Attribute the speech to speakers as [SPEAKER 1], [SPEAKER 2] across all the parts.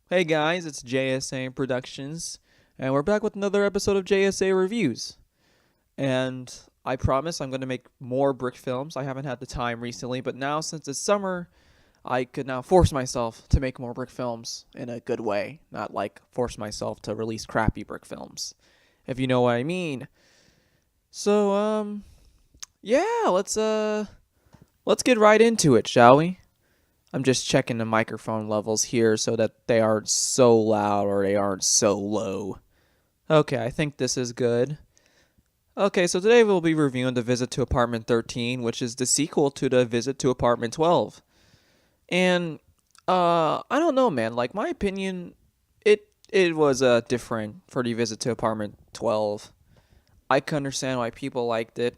[SPEAKER 1] Hey guys, it's JSA Productions, and we're back with another episode of JSA Reviews. And I promise I'm going to make more brick films. I haven't had the time recently, but now since it's summer, I could now force myself to make more brick films in a good way, not like force myself to release crappy brick films, if you know what I mean. So, yeah, let's get right into it, shall we? I'm just checking the microphone levels here so that they aren't so loud or they aren't so low. Okay, I think this is good. Okay, so today we'll be reviewing The Visit to Apartment 13, which is the sequel to The Visit to Apartment 12. And I don't know, man. Like my opinion, it was different for The Visit to Apartment 12. I can understand why people liked it,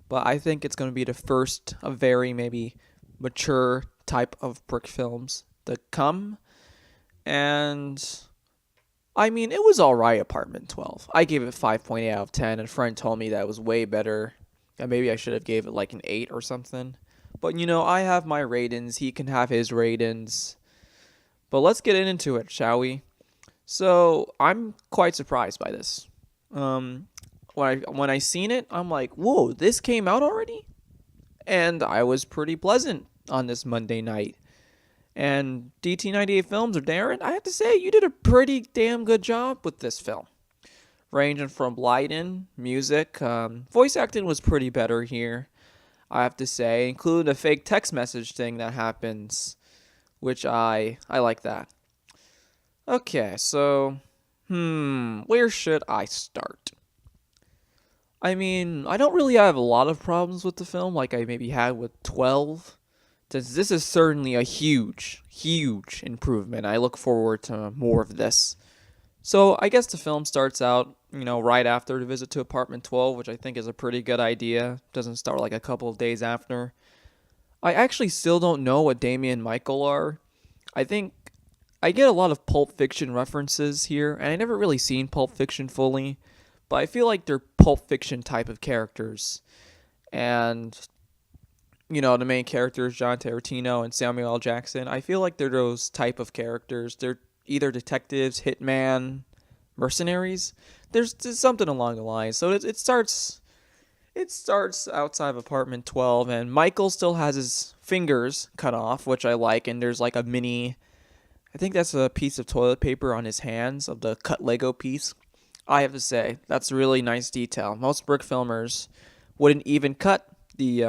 [SPEAKER 1] but I think it's going to be the first of very maybe mature type of brick films to come. And I mean, it was alright, Apartment 12. I gave it 5.8 out of 10. And a friend told me that it was way better. And maybe I should have gave it like an 8 or something. But I have my ratings. He can have his ratings. But let's get into it, shall we? So I'm quite surprised by this. Um, when I seen it, I'm like, whoa, this came out already? And I was pretty pleasant on this Monday night. And dt98films or Darren, I have to say, you did a pretty damn good job with this film. Ranging from lighting, music, voice acting was pretty better here, I have to say, including a fake text message thing that happens, which I like that. Okay, so, where should I start? I mean, I don't really have a lot of problems with the film like I maybe had with 12. Since this is certainly a huge, huge improvement. I look forward to more of this. So I guess the film starts out, right after the visit to apartment 12, which I think is a pretty good idea. Doesn't start like a couple of days after. I actually still don't know what Damien and Michael are. I think I get a lot of Pulp Fiction references here, and I never really seen Pulp Fiction fully, but I feel like they're Pulp Fiction type of characters. And the main characters, John Tarantino and Samuel L. Jackson, I feel like they're those type of characters. They're either detectives, hitman, mercenaries. There's something along the lines. So it starts outside of apartment 12, and Michael still has his fingers cut off, which I like, and there's like a mini, I think that's a piece of toilet paper on his hands of the cut Lego piece. I have to say, that's a really nice detail. Most brick filmers wouldn't even cut the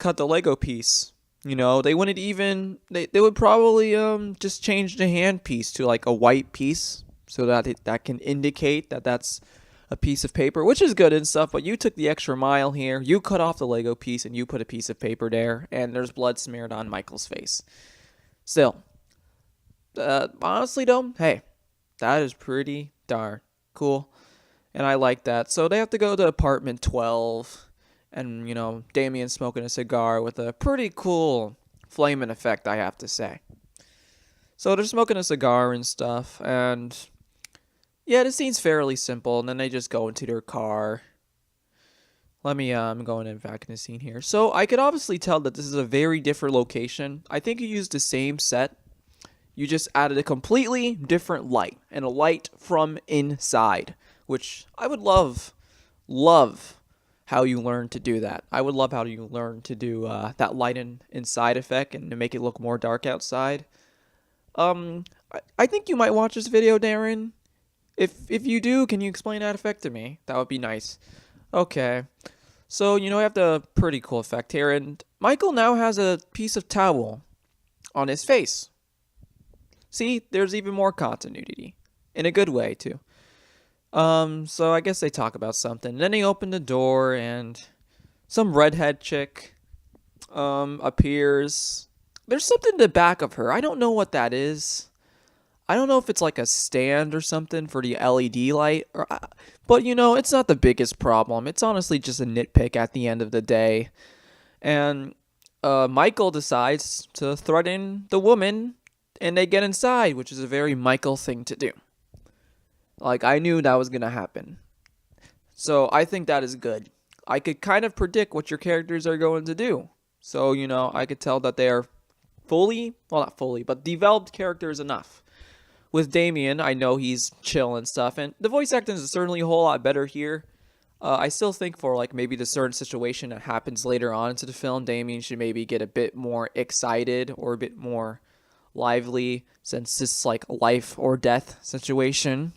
[SPEAKER 1] Lego piece. They wouldn't even they would probably just change the hand piece to like a white piece so that that can indicate that that's a piece of paper, which is good and stuff, but you took the extra mile here. You cut off the Lego piece and you put a piece of paper there, and there's blood smeared on Michael's face. Still, honestly though, hey, that is pretty darn cool, and I like that. So they have to go to apartment 12, and Damien's smoking a cigar with a pretty cool flaming effect, I have to say. So they're smoking a cigar and stuff, and yeah, the scene's fairly simple. And then they just go into their car. Let me I'm going in back in the scene here. So I could obviously tell that this is a very different location. I think you used the same set. You just added a completely different light, and a light from inside, which I would love how you learn to do that. I would love how you learn to do that light inside effect and to make it look more dark outside. I think you might watch this video, Darren. If you do, can you explain that effect to me? That would be nice. Okay. So, I have the pretty cool effect here, and Michael now has a piece of towel on his face. See, there's even more continuity. In a good way, too. So I guess they talk about something. Then they open the door, and some redhead chick appears. There's something in the back of her. I don't know what that is. I don't know if it's like a stand or something for the LED light, but it's not the biggest problem. It's honestly just a nitpick at the end of the day. And Michael decides to threaten the woman, and they get inside, which is a very Michael thing to do. Like, I knew that was going to happen. So I think that is good. I could kind of predict what your characters are going to do. So, I could tell that they are fully, well, not fully, but developed characters enough. With Damien, I know he's chill and stuff, and the voice acting is certainly a whole lot better here. I still think for like maybe the certain situation that happens later on into the film, Damien should maybe get a bit more excited or a bit more lively, since it's like a life or death situation.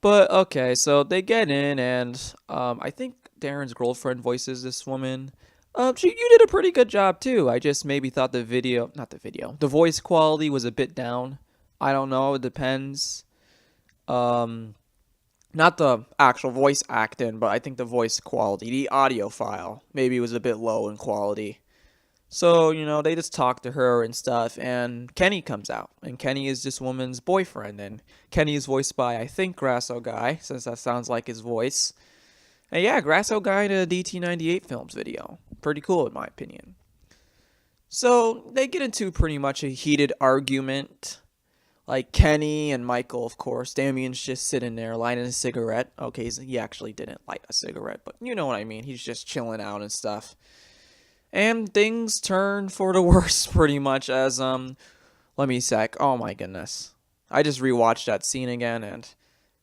[SPEAKER 1] But okay, so they get in, and I think Darren's girlfriend voices this woman. You did a pretty good job too. I just maybe thought the voice quality was a bit down. I don't know. It depends. Um, Not the actual voice acting, but I think the voice quality, the audio file, maybe was a bit low in quality. So, they just talk to her and stuff, and Kenny comes out. And Kenny is this woman's boyfriend, and Kenny is voiced by, I think, Grasso Guy, since that sounds like his voice. And yeah, Grasso Guy in a dt98films video. Pretty cool, in my opinion. So, they get into pretty much a heated argument. Like Kenny and Michael, of course. Damien's just sitting there lighting a cigarette. Okay, he actually didn't light a cigarette, but you know what I mean. He's just chilling out and stuff. And things turn for the worse pretty much as, let me sec. Oh my goodness. I just rewatched that scene again, and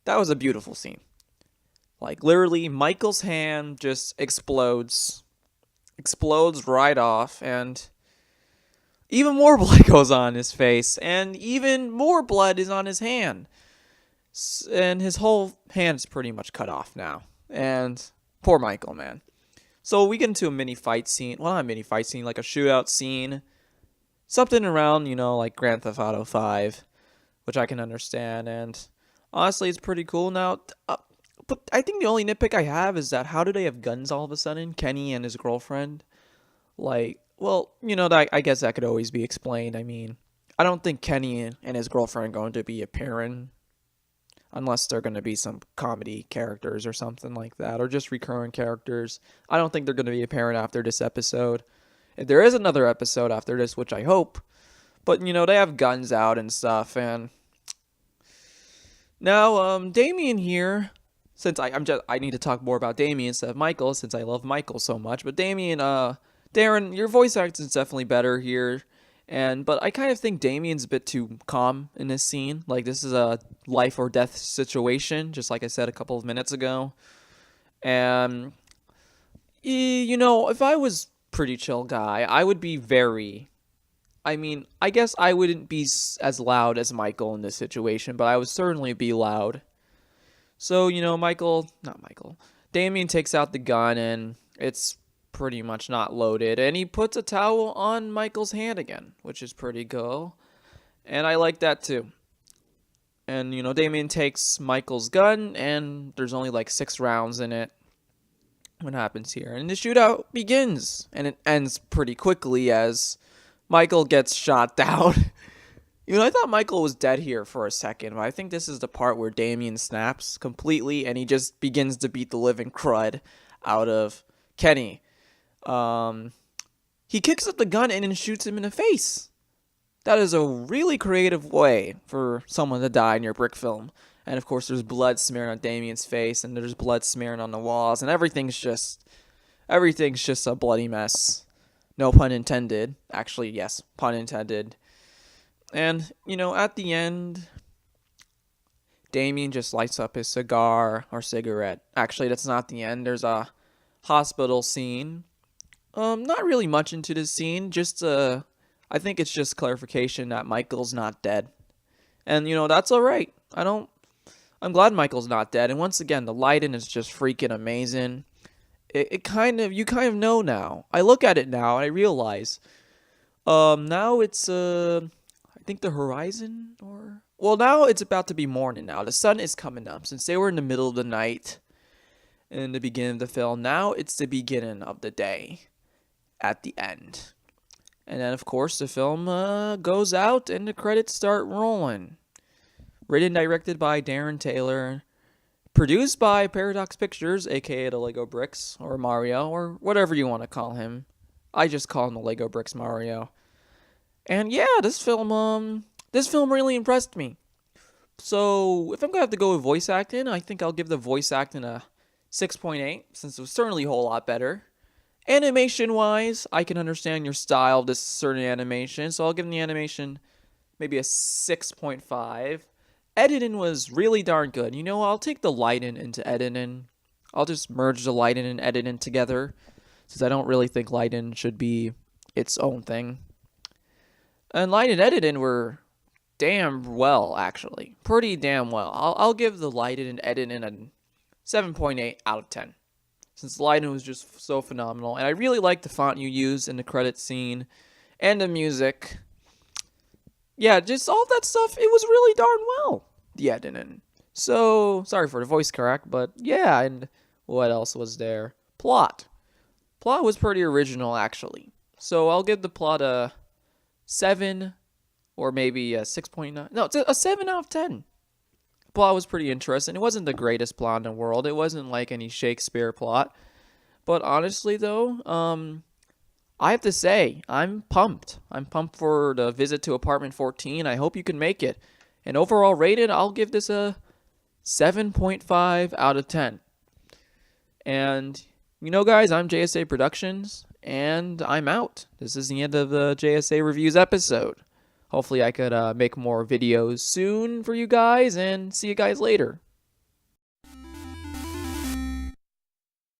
[SPEAKER 1] that was a beautiful scene. Like, literally, Michael's hand just explodes right off, and even more blood goes on his face, and even more blood is on his hand. And his whole hand's pretty much cut off now. And poor Michael, man. So we get into a mini fight scene. Well, not a mini fight scene, like a shootout scene. Something around, like Grand Theft Auto 5, which I can understand. And honestly, it's pretty cool. Now, but I think the only nitpick I have is that how do they have guns all of a sudden? Kenny and his girlfriend. Like, well, I guess that could always be explained. I mean, I don't think Kenny and his girlfriend are going to be appearing unless they're going to be some comedy characters or something like that, or just recurring characters. I don't think they're going to be apparent after this episode. If there is another episode after this, which I hope, but they have guns out and stuff. And now, Damien here, since I need to talk more about Damien instead of Michael, since I love Michael so much. But Damien, Darren, your voice acting is definitely better here. But I kind of think Damien's a bit too calm in this scene. Like, this is a life or death situation, just like I said a couple of minutes ago. And, if I was pretty chill guy, I would be I guess I wouldn't be as loud as Michael in this situation, but I would certainly be loud. So, Damien takes out the gun, and it's pretty much not loaded, and he puts a towel on Michael's hand again, which is pretty cool, and I like that too. And Damien takes Michael's gun, and there's only like 6 rounds in it. What happens here? And the shootout begins, and it ends pretty quickly as Michael gets shot down. I thought Michael was dead here for a second, but I think this is the part where Damien snaps completely, and he just begins to beat the living crud out of Kenny. He kicks up the gun and then shoots him in the face. That is a really creative way for someone to die in your brick film. And of course, there's blood smearing on Damien's face, and there's blood smearing on the walls, and everything's just a bloody mess. No pun intended. Actually, yes, pun intended. And, at the end, Damien just lights up his cigar or cigarette. Actually, that's not the end. There's a hospital scene. Not really much into this scene. Just, I think it's just clarification that Michael's not dead. And, that's alright. I'm glad Michael's not dead. And once again, the lighting is just freaking amazing. You kind of know now. I look at it now and I realize, now it's, I think the horizon, now it's about to be morning now. The sun is coming up. Since they were in the middle of the night in the beginning of the film, now it's the beginning of the day at the end. And then, of course, the film goes out and the credits start rolling. Written and directed by Darren Taylor. Produced by Paradox Pictures, aka the Lego Bricks, or Mario, or whatever you want to call him. I just call him the Lego Bricks Mario. And yeah, this film really impressed me. So, if I'm going to have to go with voice acting, I think I'll give the voice acting a 6.8, since it was certainly a whole lot better. Animation-wise, I can understand your style of this certain animation, so I'll give the animation maybe a 6.5. Editing was really darn good. You know, I'll take the lighting into editing. I'll just merge the lighting and editing together, since I don't really think lighting should be its own thing. And lighting and editing were damn well, actually. Pretty damn well. I'll give the lighting and editing a 7.8 out of 10. Since the lighting was just so phenomenal. And I really like the font you use in the credit scene and the music. Yeah, just all that stuff, it was really darn well, the editing. So, sorry for the voice crack, but yeah, and what else was there? Plot. Plot was pretty original, actually. So I'll give the plot a 7 or maybe a 6.9. No, it's a 7 out of 10. The plot was pretty interesting. It wasn't the greatest plot in the world. It wasn't like any Shakespeare plot. But honestly, though, I have to say, I'm pumped. I'm pumped for the visit to apartment 14. I hope you can make it. And overall rated, I'll give this a 7.5 out of 10. And, you know, guys, I'm JSA Productions, and I'm out. This is the end of the JSA Reviews episode. Hopefully I could make more videos soon for you guys, and see you guys later.